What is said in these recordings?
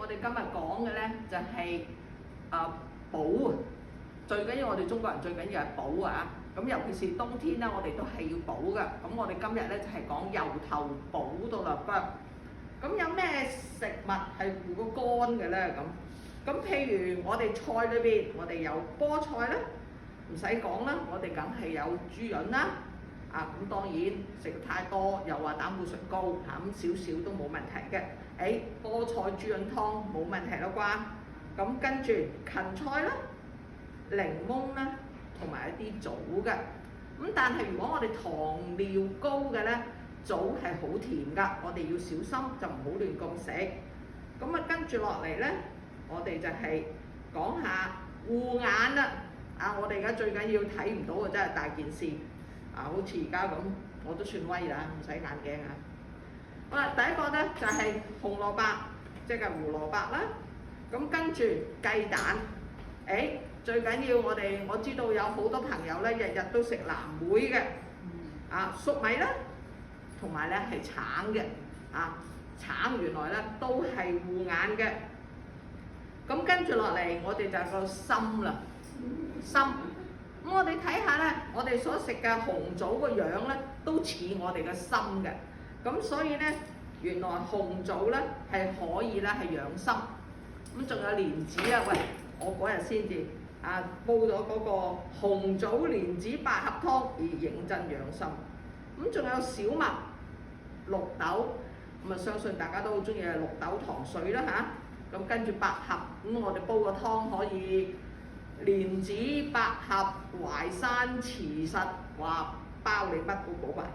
我哋今日講嘅咧就係補啊，最緊要我哋中國人最緊要係補啊！咁尤其是冬天咧，我哋都係要補㗎。咁我哋今日咧就係講由頭補到落腳。咁有咩食物係護個肝嘅咧？咁譬如我哋菜裏邊，我哋有菠菜啦，唔使講啦，我哋梗係有豬潤啦。咁當然食得太多又話膽固醇高，咁少少都冇問題嘅。菠菜豬潤湯冇問題啦啩？咁跟住芹菜啦、檸檬啦，同埋一啲棗嘅。咁但係如果我哋糖尿高嘅咧，棗係好甜㗎，我哋要小心就唔好亂咁食。咁跟住落嚟咧，我哋就係講下護眼啦。我哋而家最緊要睇唔到嘅真係大件事。好似而家咁，我都算威啦，唔使眼鏡啊。好啦，第一個咧就係紅蘿蔔，即係胡蘿蔔啦。咁跟住雞蛋，最緊要我知道有好多朋友咧，日日都食藍莓嘅，粟米啦，同埋咧係橙嘅，橙原來咧都係護眼嘅。咁跟住落嚟，我哋就係個心啦，心。咁我哋睇下咧，我哋所食嘅紅棗個樣咧，都似我哋嘅心嘅。咁所以咧，原來紅棗咧係可以咧係養心。咁仲有蓮子啊！喂，我嗰日先至煲咗嗰個紅棗蓮子百合湯，而認真養心。咁仲有小麥、綠豆，咁相信大家都好中意綠豆糖水啦嚇。咁跟住百合，咁我哋煲個湯可以蓮子、百合、淮山、慈實，話包你乜都補埋。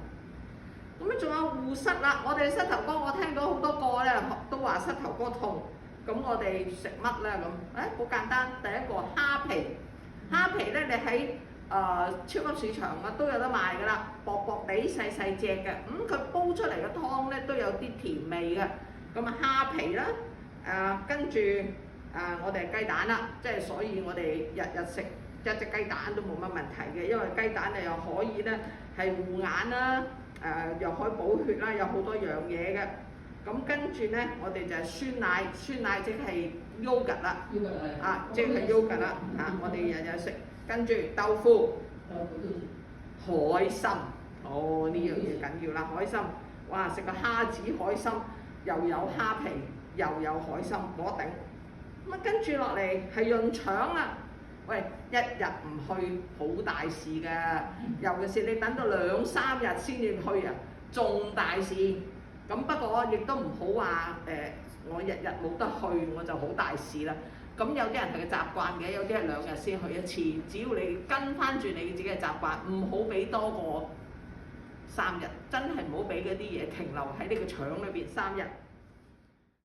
咁仲有護膝啦，我哋膝頭哥，我聽到好多個咧都話膝頭哥痛。咁我哋食乜咧咁？好簡單，第一個蝦皮，蝦皮咧你喺超級市場都有得賣㗎啦，薄薄地細細隻嘅，佢煲出嚟嘅湯咧都有啲甜味嘅。咁蝦皮啦，跟住我哋雞蛋啦，即係所以我哋日日食一隻雞蛋都冇乜問題嘅，因為雞蛋你又可以咧係護眼啦，又可以補血啦，有好多樣嘢嘅。咁跟住咧，我哋就係酸奶，酸奶即係 yogurt 啦，即係 yogurt 啦，我哋日日食。跟住豆腐，海參，呢樣嘢緊要啦，海參，哇！食個蝦子海參，又有蝦皮，又有海參，冇得頂。咁跟住落嚟係潤腸啦，喂，一日唔去好大事㗎，尤其是你等到2、3日先至去啊，仲大事。咁不過亦都唔好話我日日冇得去，我就好大事啦。咁有啲人係個習慣嘅，有啲係2日先去一次。只要你跟翻住你自己嘅習慣，唔好俾多過3日，真係唔好俾嗰啲嘢停留喺呢個腸裏邊3日。